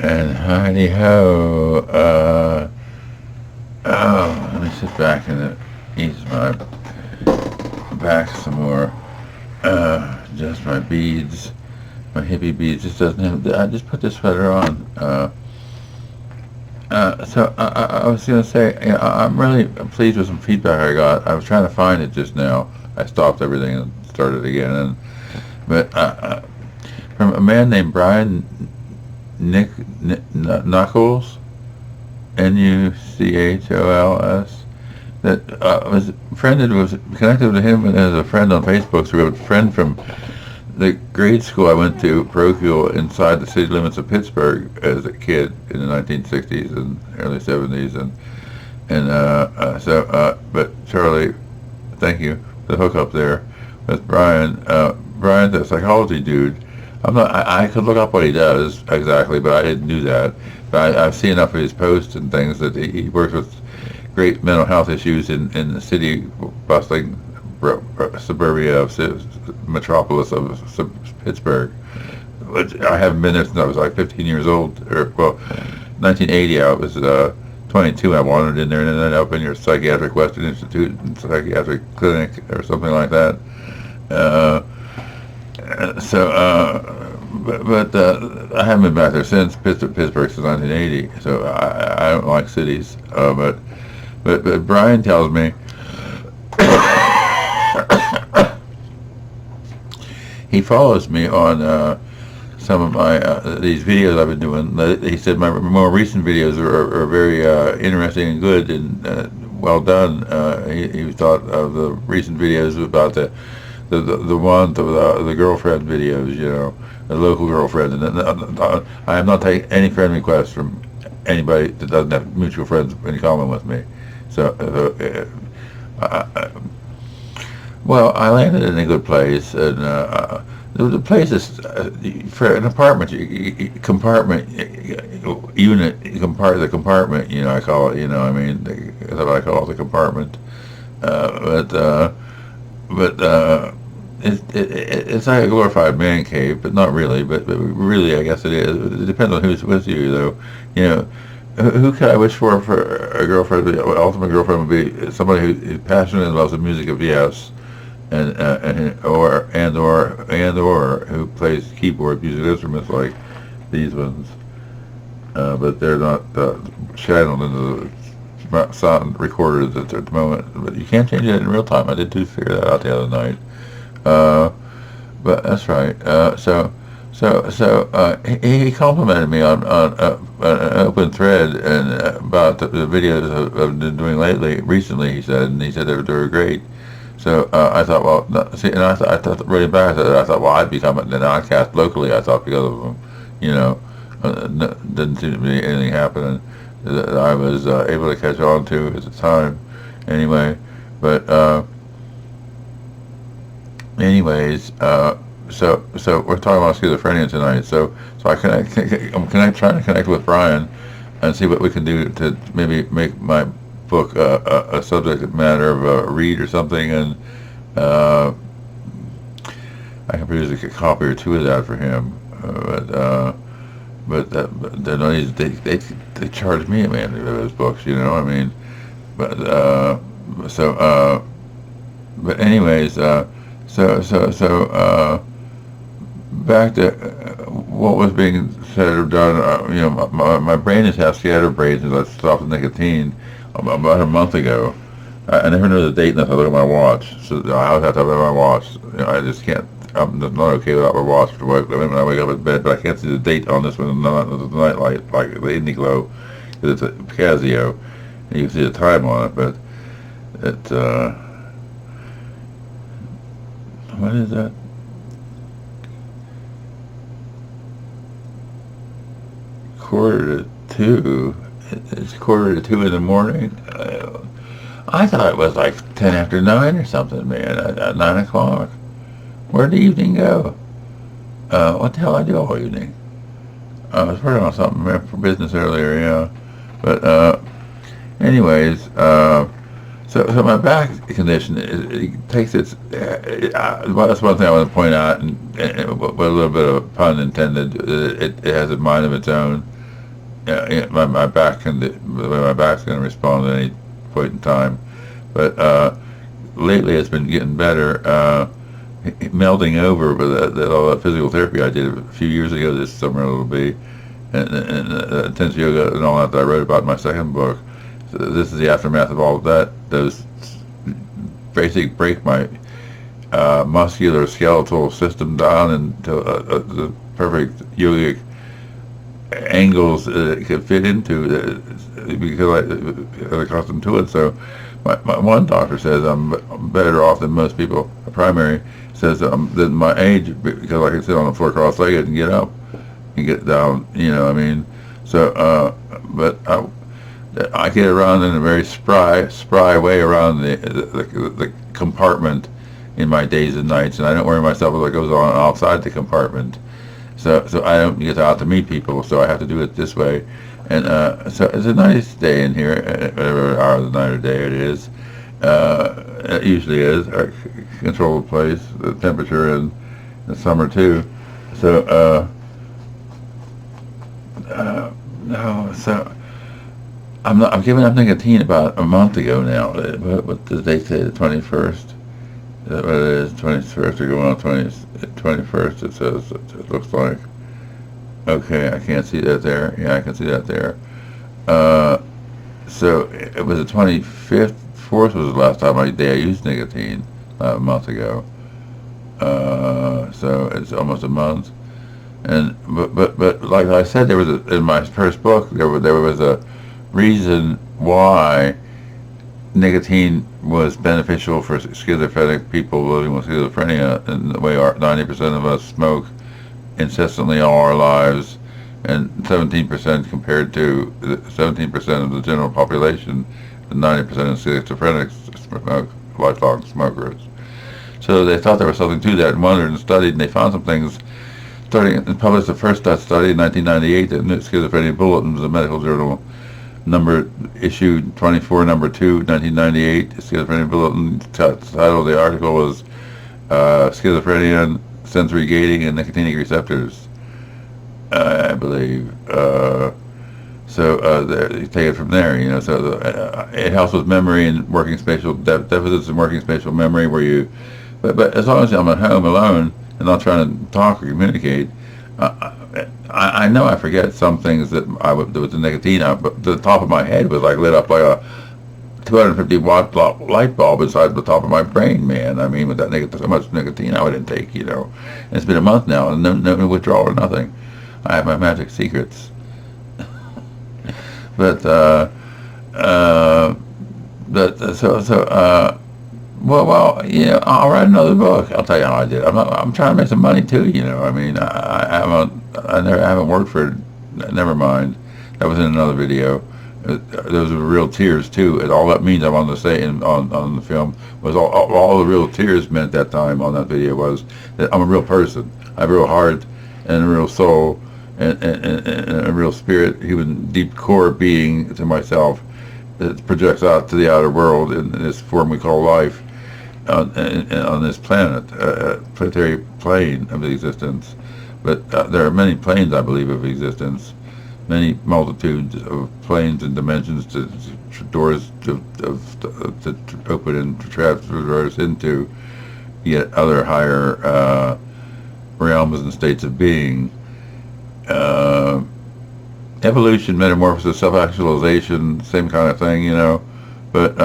And heidi ho. Oh, let me sit back and ease my back some more. Just my beads, my hippie beads. Just doesn't have. I just put this sweater on. So I was gonna say, I'm really pleased with some feedback I got. I was trying to find it just now. I stopped everything and started again. But from a man named Brian Knuckles, Nuchols, that was friended, was connected to him as a friend on Facebook. So we have a friend from the grade school I went to, parochial, inside the city limits of Pittsburgh as a kid in the 1960s and early 70s, but Charlie, thank you for the hookup there with Brian. Brian's a psychology dude. I could look up what he does exactly, but I didn't do that. But I've seen enough of his posts and things that he works with great mental health issues in the city, bustling suburbia of metropolis of Pittsburgh. Which I haven't been there since I was like 15 years old, 1980. I was 22. I wandered in there and ended up in your Psychiatric Western Institute and Psychiatric Clinic or something like that. But I haven't been back there since Pittsburgh since 1980. So I don't like cities. But Brian tells me he follows me on some of my these videos I've been doing. He said my more recent videos are very interesting and good and well done. He thought of the recent videos about the girlfriend videos, the local girlfriend. And I have not taken any friend requests from anybody that doesn't have mutual friends in common with me. So, well, I landed in a good place, and the place is for an apartment compartment unit. The compartment, I call it. That's what I call it, the compartment. It's like a glorified man cave, but not really. But really, I guess it is. It depends on who's with you, though. Who could I wish for a girlfriend? The ultimate girlfriend would be somebody who's passionate and loves the music of yes, or who plays keyboard music instruments like these ones, but they're not channeled into the sound recorders at the moment. But you can't change it in real time. I did figure that out the other night. But that's right. He complimented me on an open thread and about the videos I've been doing recently. He said they were great. So I thought, well, and I thought really embarrassed. I thought, well, I'd become an outcast locally. I thought because of them, didn't seem to be anything happening that I was able to catch on to at the time. Anyway, but anyways. So we're talking about schizophrenia tonight. So I'm trying to connect with Brian and see what we can do to maybe make my book a subject matter of a read or something, and I can produce a copy or two of that for him. But they charge me a man for those books, But anyways, back to what was being said or done. My brain has had scatterbrained since I stopped the nicotine about a month ago. I never know the date unless I look at my watch. So I always have to have my watch. I just can't. I'm not okay without my watch when I wake up in bed. But I can't see the date on this one. Not the night light, like the Indiglo, because it's a Casio, and you can see the time on it. But it's what is that? Quarter to 2. It's quarter to 2 in the morning. I thought it was like 10 after 9 or something, man. At 9 o'clock. Where'd the evening go? What the hell I do all evening? I was working on something for business earlier, yeah. But anyways, so my back condition it takes its. Well, that's one thing I want to point out, and with a little bit of a pun intended. It has a mind of its own. my back can, the way my back's going to respond at any point in time. But lately it's been getting better, melding over with all that physical therapy I did a few years ago. This summer it'll be, and intense yoga and all that I wrote about in my second book. So this is the aftermath of all of that. Those basically break my muscular skeletal system down into the perfect yogic angles that it could fit into, because I'm accustomed to it. So my one doctor says I'm better off than most people. A primary says that my age, because I can sit on the floor cross-legged and get up and get down, I mean. So, but I get around in a very spry way around the compartment in my days and nights, and I don't worry myself with what goes on outside the compartment. So I don't get out to meet people, so I have to do it this way. And so it's a nice day in here, whatever hour of the night or day it is. It usually is. I control the place, the temperature, and the summer too. So no, so I'm giving up nicotine about a month ago now. What did they say? The 21st. Is that what it is? 21st or going on 21st? It says. It looks like. Okay, I can't see that there. Yeah, I can see that there. So it was the 25th. 4th was the last time I used nicotine, a month ago. So it's almost a month. And but like I said, there was in my first book there was a reason why nicotine was beneficial for schizophrenic people living with schizophrenia, and the way 90% of us smoke incessantly all our lives, and 17% compared to 17% of the general population, and 90% of schizophrenics smoke, lifelong smokers. So they thought there was something to that and wondered and studied, and they found some things. Starting and published the first study in 1998, the Schizophrenia Bulletin, was a medical journal, issued 24, number 2, 1998. The Schizophrenia Bulletin, title of the article was Schizophrenia, Sensory Gating, and Nicotinic Receptors, I believe. So they take it from there, So it helps with memory and working spatial deficits and working spatial memory, where you, but as long as I'm at home alone and not trying to talk or communicate, I know I forget some things that with the nicotine out, but the top of my head was like lit up like a 250 watt light bulb inside the top of my brain, man. I mean, with that so much nicotine I would intake, And it's been a month now, and no withdrawal or nothing. I have my magic secrets. But I'll write another book. I'll tell you how I did. I'm trying to make some money too, I mean, I haven't worked for. Never mind. That was in another video. Those were real tears too, and all that means I wanted to say on the film was all the real tears meant that time on that video was that I'm a real person. I have a real heart and a real soul and a real spirit, human deep core being to myself that projects out to the outer world in this form we call life. On this planet, planetary plane of existence, but there are many planes, I believe, of existence, many multitudes of planes and dimensions doors to open and to traverse into yet other higher realms and states of being. Evolution, metamorphosis, self-actualization, same kind of thing, But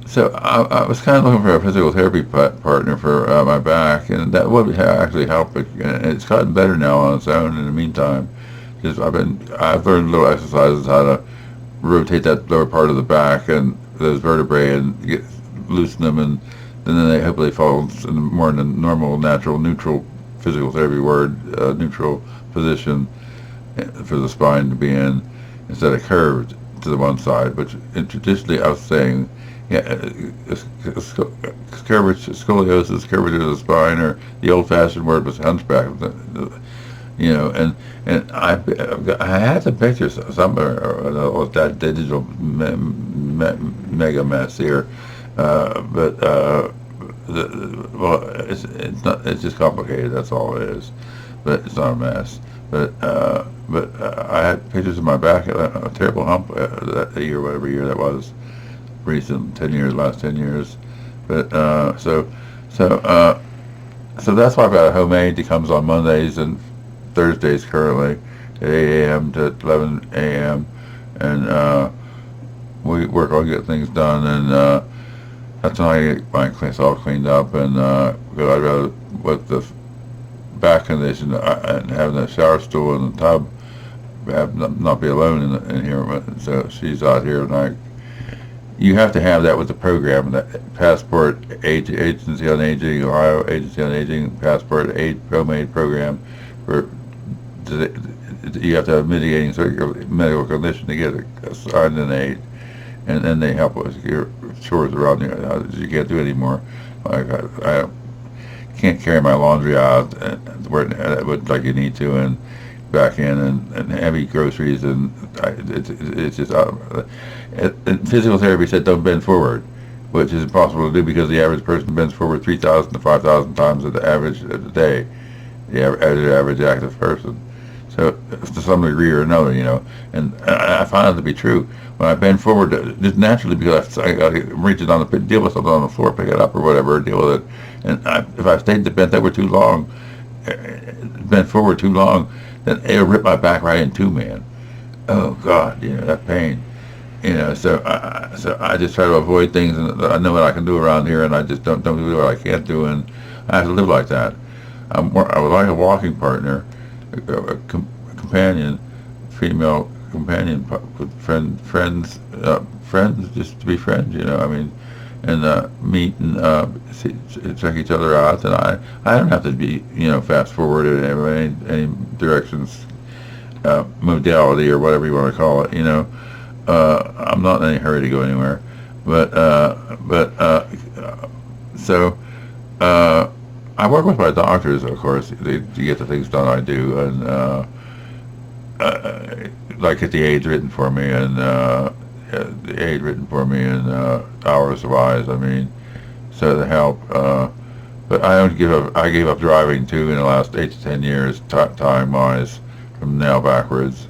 So I was kind of looking for a physical therapy partner for my back, and that would actually help. It's gotten better now on its own. In the meantime, because I've learned little exercises how to rotate that lower part of the back and those vertebrae and loosen them, and then they hopefully fall more in the normal, natural, neutral physical therapy word, neutral position for the spine to be in, instead of curved to the one side, which traditionally I was saying. Scoliosis, curvature of the spine, or the old-fashioned word was hunchback. And I had some pictures somewhere of that digital mega mess here, it's not. It's just complicated. That's all it is. But it's not a mess. but I had pictures of my back, a terrible hump that year, whatever year that was, recent 10 years, last 10 years. But so so that's why I've got a homemade that comes on Mondays and Thursdays currently at 8 a.m. to 11 a.m. and we work on getting things done, and that's when I get my place all cleaned up, and because I'd rather with the back condition and having a shower stool in the tub, not be alone in here. So she's out here, and you have to have that with the program, that Passport Agency on Aging, Ohio Agency on Aging, Passport homemade program. You have to have mitigating medical condition to get assigned an aid, and then they help with your chores around you. Can't do anymore. Like I can't carry my laundry out like you need to, and back in, and heavy groceries, and it's just and physical therapy said don't bend forward, which is impossible to do because the average person bends forward 3,000 to 5,000 times at the average of the day, the average active person. So to some degree or another, and I find it to be true. When I bend forward, just naturally, because I got to reach it on the deal with something on the floor, pick it up or whatever, deal with it. And if I stayed bent over too long, bent forward too long, then it'll rip my back right in two, man. Oh God, that pain. So I just try to avoid things that I know what I can do around here, and I just don't do what I can't do, and I have to live like that. I would like a walking partner, a companion, female companion, friends, just to be friends, and meet and check each other out. And I don't have to be, fast forward in any directions, modality or whatever you want to call it. I'm not in any hurry to go anywhere, so I work with my doctors, of course, to get the things done I do, and like get the aids written for me, and hours wise. So to help. But I don't give up. I gave up driving too in the last 8 to 10 years, time wise, from now backwards.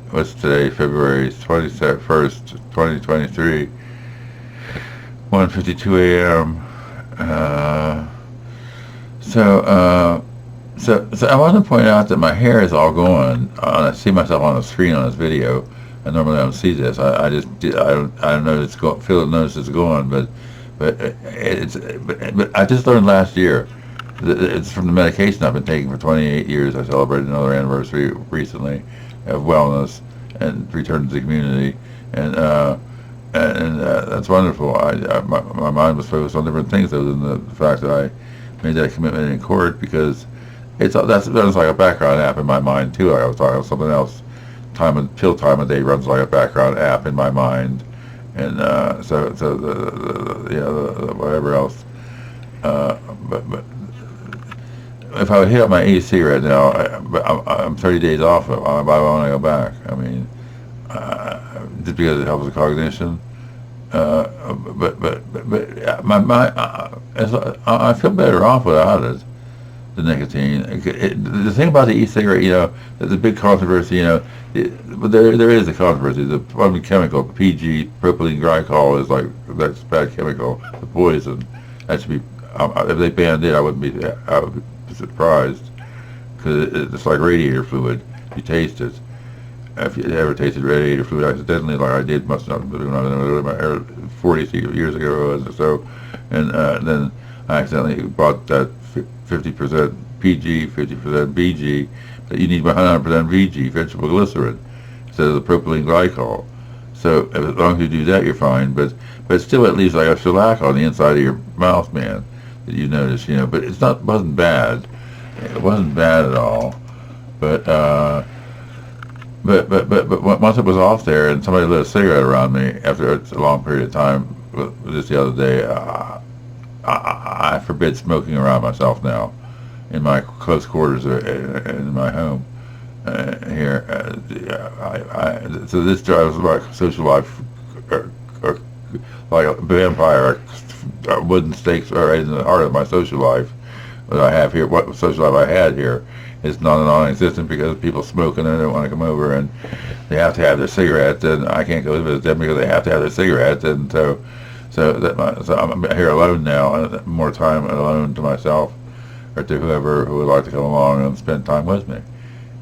What's today? February 21st, 2023. 1:52 a.m. So I want to point out that my hair is all gone. I see myself on the screen on this video. I normally don't see this. I don't notice it's gone, but I just learned last year. It's from the medication I've been taking for 28 years. I celebrated another anniversary recently of wellness and return to the community, and that's wonderful. My mind was focused on different things other than the fact that I made that commitment in court, because that's like a background app in my mind too. Like I was talking about something else. Pill time of day runs like a background app in my mind, and whatever else. But if I would hit up my AC right now, I'm 30 days off. Why would I want to go back? Just because it helps with cognition. But I feel better off without it. The nicotine. The thing about the e-cigarette, there's a big controversy. But there is a controversy. The one chemical, PG, propylene glycol, is that's a bad chemical. The poison. That should be. If they banned it, I would be surprised, because it's like radiator fluid. You taste it. If you ever tasted radiator fluid accidentally, like I did, must not have been in my hair 40 years ago or so, and then I accidentally bought that 50% PG, 50% BG, but you need 100% VG, vegetable glycerin, instead of the propylene glycol. So as long as you do that, you're fine. But still, at least like a shellac on the inside of your mouth, man, that you notice, But wasn't bad. It wasn't bad at all. But once it was off there and somebody lit a cigarette around me after a long period of time, just the other day, I forbid smoking around myself now in my close quarters in my home here. So this drives my social life like a vampire. Wooden stakes are right in the heart of my social life that I have here. What social life I had here, It's non-existent because people smoke and they don't want to come over, and they have to have their cigarettes, and I can't go visit them because they have to have their cigarettes, and so I'm here alone now, and more time alone to myself or to whoever who would like to come along and spend time with me,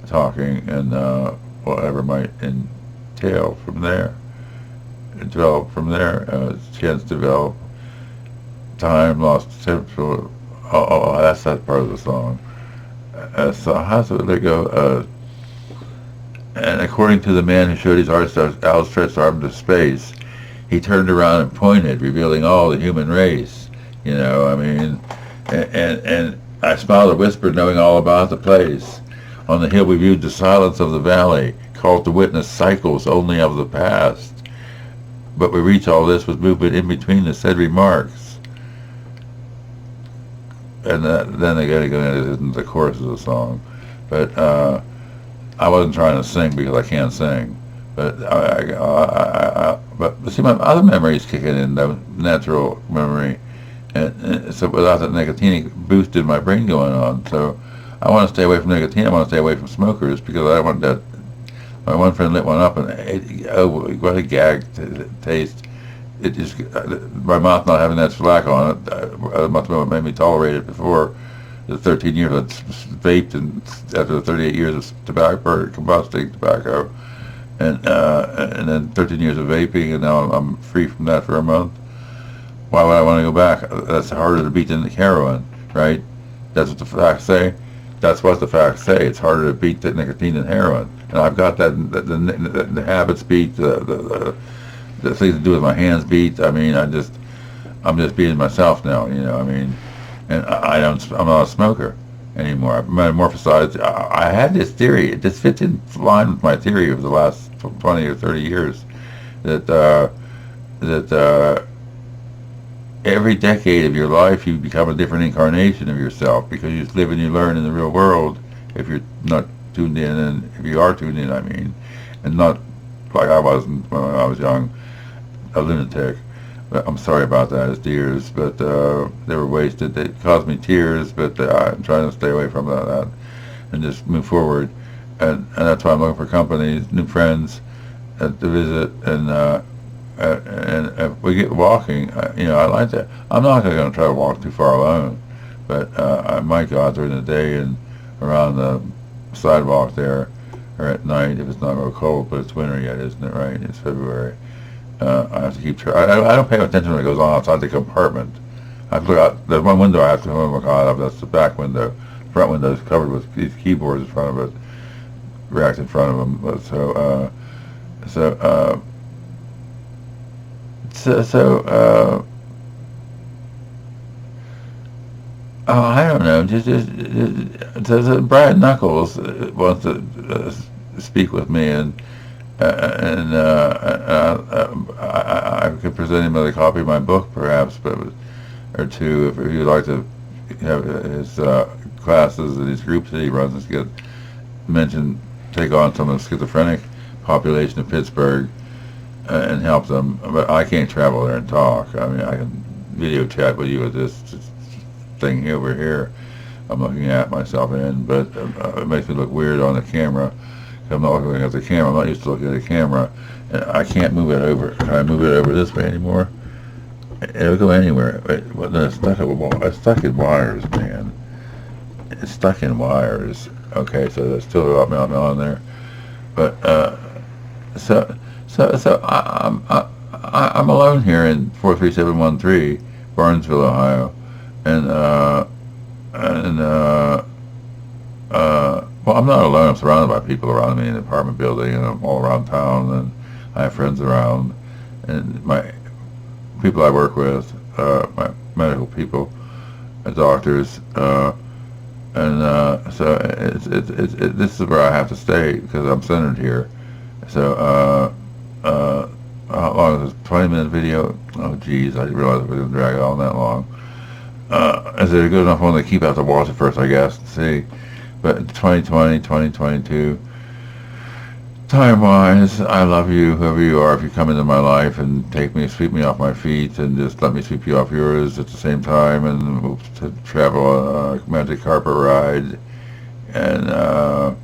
talking and whatever might entail from there, develop from there, chance to develop, time lost potential. That's that part of the song. So how's it they go? And according to the man who showed his outstretched arm to space, he turned around and pointed, revealing all the human race. You know, I mean, and I smiled and whispered, knowing all about the place. On the hill we viewed the silence of the valley, called to witness cycles only of the past. But we reach all this with movement in between the said remarks. And then they got to go into the chorus of the song. But I wasn't trying to sing because I can't sing. But but see, my other memories kicking in, the natural memory. And so without that nicotine boosted my brain going on. So I want to stay away from nicotine. I want to stay away from smokers because I don't want that. My one friend lit one up and what a gag taste. It just, my mouth not having that slack on it, must have made me tolerate it before the 13 years I vaped, and after the 38 years of tobacco, or combusting tobacco, and then 13 years of vaping, and now I'm free from that for a month. Why would I want to go back? That's harder to beat than the heroin, right? That's what the facts say. That's what the facts say. It's harder to beat the nicotine than heroin. And I've got that, the habits beat, the things to do with my hands beat. I mean, I'm just being myself now, you know, I mean, and I'm not a smoker anymore. I've metamorphosized. I had this theory. This fits in line with my theory of the last 20 or 30 years that every decade of your life you become a different incarnation of yourself because you live and you learn in the real world if you're not tuned in, and if you are tuned in, I mean, and not like I wasn't when I was young, a lunatic. But I'm sorry about that, as tears, but they were wasted. They caused me tears, but I'm trying to stay away from that and just move forward. And that's why I'm looking for companies, new friends to visit, and if we get walking, you know, I like that. I'm not going to try to walk too far alone, but I might go out during the day and around the sidewalk there, or at night if it's not real cold, but it's winter yet, isn't it, right? It's February. I have to keep track. I don't pay attention when it goes on outside the compartment. I have to look out. There's one window I have to look out. That's the back window. The front window is covered with these keyboards in front of it, racks in front of them. But I don't know. Just Brad Knuckles wants to speak with me, and I could present him with a copy of my book, perhaps, or two, if you'd like to have his classes and his groups that he runs. Get mentioned, take on some of the schizophrenic population of Pittsburgh and help them. But I can't travel there and talk. I mean, I can video chat with you with this thing over here I'm looking at myself in, but it makes me look weird on the camera. I'm not looking at the camera. I'm not used to looking at the camera. And I can't move it over. Can I move it over this way anymore? It'll go anywhere. Well, no, it's stuck in wires, man. It's stuck in wires. Okay, so there's still a lot on there. But so I'm alone here in 43713, Barnesville, Ohio, and well, I'm not alone. I'm surrounded by people around me in the apartment building, and I'm all around town, and I have friends around, and my people I work with, my medical people, doctors, and so this is where I have to stay because I'm centered here. So how long is this? 20-minute video? Oh, geez, I didn't realize it was going to drag it on that long. Is it a good enough one to keep out to watch it first, I guess, and see? But 2020, 2022, time-wise, I love you, whoever you are. If you come into my life and sweep me off my feet, and just let me sweep you off yours at the same time, and to travel a magic carpet ride and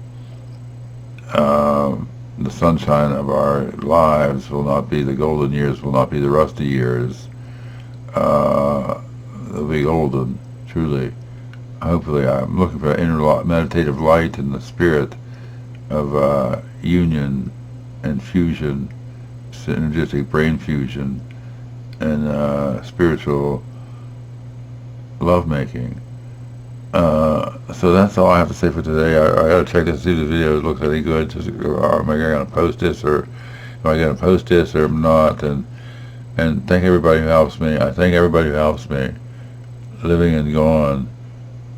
the sunshine of our lives will not be the golden years, will not be the rusty years. They'll be golden, truly. Hopefully, I'm looking for inner meditative light in the spirit of union and fusion, synergistic brain fusion, and spiritual lovemaking. So that's all I have to say for today. I gotta check to see if the video looks any good. Or am I gonna post this, or am I gonna post this, or not? And thank everybody who helps me. I thank everybody who helps me, living and gone,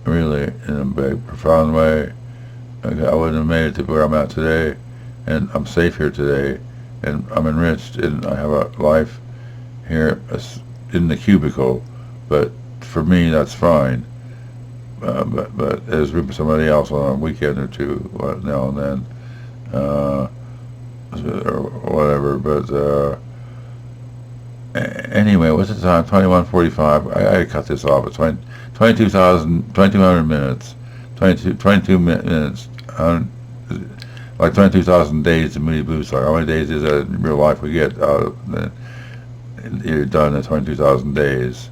really, in a big, profound way. I wouldn't have made it to where I'm at today, and I'm safe here today, and I'm enriched, and I have a life here in the cubicle. But for me, that's fine. But there's room for somebody else on a weekend or two now and then, or whatever. But anyway, what's the time? 21:45. I gotta cut this off. It's 2200 minutes. 22 minutes. Like 22,000 days in Moody Blues. Like how many days is that in real life we get out of? You're done at 22,000 days.